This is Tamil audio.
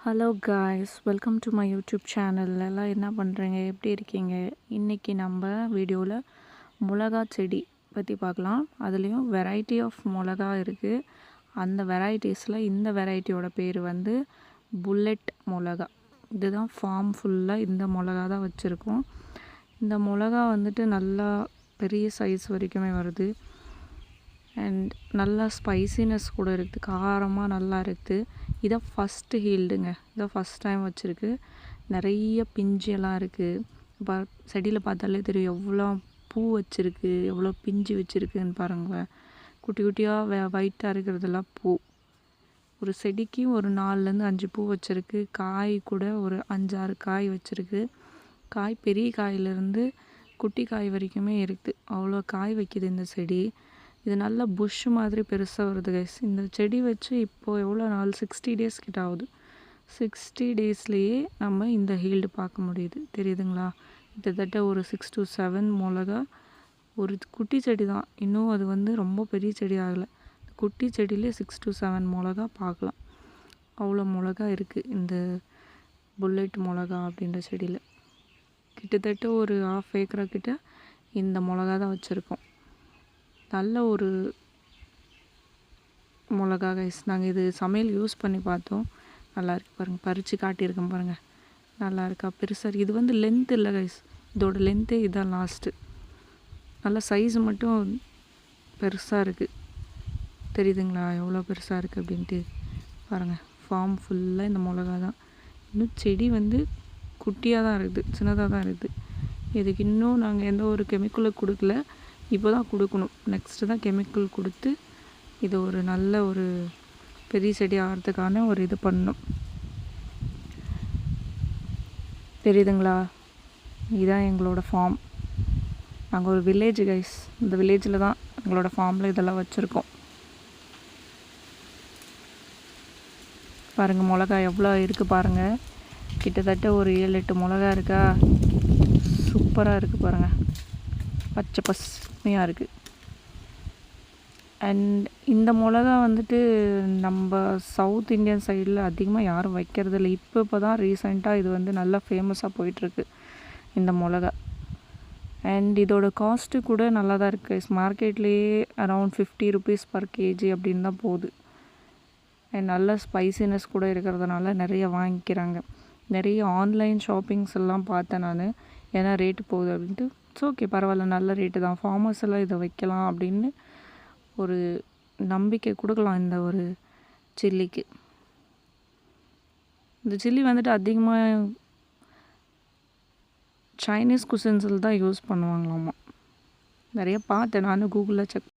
Hello guys, welcome to my YouTube channel. எல்லாம் என்ன பண்ணுறீங்க, எப்படி இருக்கீங்க? இன்றைக்கி நம்ம வீடியோவில் மிளகா செடி பற்றி பார்க்கலாம். அதுலேயும் வெரைட்டி ஆஃப் மிளகா இருக்குது. அந்த வெரைட்டிஸில் இந்த வெரைட்டியோட பேர் வந்து புல்லெட் மிளகா. இதுதான் ஃபார்ம் ஃபுல்லாக இந்த மிளகா தான் வச்சுருக்கோம். இந்த மிளகா வந்துட்டு நல்லா பெரிய சைஸ் வரைக்குமே வருது. அண்ட் நல்லா ஸ்பைசினஸ் கூட இருக்குது, காரமாக நல்லா இருக்குது. இதான் ஃபஸ்ட்டு ஹீல்டுங்க, இதான் ஃபஸ்ட் டைம் வச்சுருக்கு. நிறைய பிஞ்செல்லாம் இருக்குது. செடியில் பார்த்தாலே தெரியும் எவ்வளோ பூ வச்சுருக்கு, எவ்வளோ பிஞ்சு வச்சுருக்குன்னு பாருங்களேன். குட்டி குட்டியாக ஒயிட்டாக இருக்கிறதெல்லாம் பூ. ஒரு செடிக்கு ஒரு 4லேருந்து 5 பூ வச்சுருக்கு. காய் கூட ஒரு 5-6 காய் வச்சுருக்கு. காய் பெரிய காயிலேருந்து குட்டி காய் வரைக்குமே இருக்குது. அவ்வளோ காய் வைக்கிது இந்த செடி. இது நல்ல புஷ் மாதிரி பெருசாக வருது கைஸ். இந்த செடி வச்சு இப்போது எவ்வளோ நாள், 60 டேஸ் கிட்ட ஆகுது. 60 டேஸ்லேயே நம்ம இந்த ஹீல்டு பார்க்க முடியுது, தெரியுதுங்களா? கிட்டத்தட்ட ஒரு 6 to 7 மிளகா. ஒரு குட்டி செடி தான், இன்னும் அது வந்து ரொம்ப பெரிய செடி ஆகலை. குட்டி செடியிலே 6 to 7 மிளகா பார்க்கலாம். அவ்வளோ மிளகா இருக்குது இந்த புல்லெட் மிளகா அப்படின்ற செடியில். கிட்டத்தட்ட ஒரு 1/2 ஏக்கரா கிட்ட இந்த மிளகா தான் வச்சுருக்கோம். நல்ல ஒரு மிளகா கைஸ். நாங்கள் இது சமையல் யூஸ் பண்ணி பார்த்தோம். நல்லா இருக்குது பாருங்கள், பறித்து காட்டியிருக்கேன் பாருங்கள், நல்லா இருக்கா, பெருசாக. இது வந்து லென்த் இல்லை கைஸ், இதோட லென்த்தே இதுதான் லாஸ்ட்டு. நல்லா சைஸ் மட்டும் பெருசாக இருக்குது, தெரியுதுங்களா எவ்வளோ பெருசாக இருக்குது அப்படின்ட்டு பாருங்கள். ஃபார்ம் ஃபுல்லாக இந்த மிளகா தான். இன்னும் செடி வந்து குட்டியாக தான் இருக்குது, சின்னதாக தான் இருக்குது. இதுக்கு இன்னும் நாங்கள் எந்த ஒரு கெமிக்கலும் கொடுக்கல, இப்போ தான் கொடுக்கணும். நெக்ஸ்ட்டு தான் கெமிக்கல் கொடுத்து இது ஒரு நல்ல ஒரு பெரிய செடி ஆகிறதுக்கான ஒரு இது பண்ணணும். தெரியுதுங்களா? இதுதான் எங்களோட ஃபார்ம். நாங்கள் ஒரு வில்லேஜ் கைஸ். இந்த வில்லேஜில் தான் எங்களோட ஃபார்மில் இதெல்லாம் வச்சுருக்கோம். பாருங்கள் மிளகா எவ்வளோ இருக்குது பாருங்கள். கிட்டத்தட்ட ஒரு 7-8 மிளகா இருக்கா. சூப்பராக இருக்குது பாருங்கள், பச்சை பசுமையாக இருக்குது. அண்ட் இந்த மிளகா வந்துட்டு நம்ம சவுத் இந்தியன் சைடில் அதிகமாக யாரும் வைக்கிறது இல்லை. இப்போ தான் ரீசெண்டாக இது வந்து நல்லா ஃபேமஸாக போயிட்டுருக்கு இந்த மிளகா. அண்ட் இதோட காஸ்ட்டு கூட நல்லா தான் இருக்குது. மார்க்கெட்லேயே அரவுண்ட் 50 rupees per kg அப்படின்னு தான் போகுது. அண்ட் நல்ல ஸ்பைசினஸ் கூட இருக்கிறதுனால நிறைய வாங்கிக்கிறாங்க. நிறைய ஆன்லைன் ஷாப்பிங்ஸ் எல்லாம் பார்த்தேன் நான், ஏன்னா ரேட்டு போகுது அப்படின்ட்டு. இட்ஸ் ஓகே, பரவாயில்ல, நல்ல ரேட்டு தான். ஃபார்மர்ஸ் எல்லாம் இதை வைக்கலாம் அப்படின்னு ஒரு நம்பிக்கை கொடுக்கலாம் இந்த ஒரு சில்லிக்கு. இந்த சில்லி வந்துட்டு அதிகமாக சைனீஸ் குசின்ஸில் தான் யூஸ் பண்ணுவாங்களாமா. நிறைய பார்த்தேன் நான், கூகுளில் செக்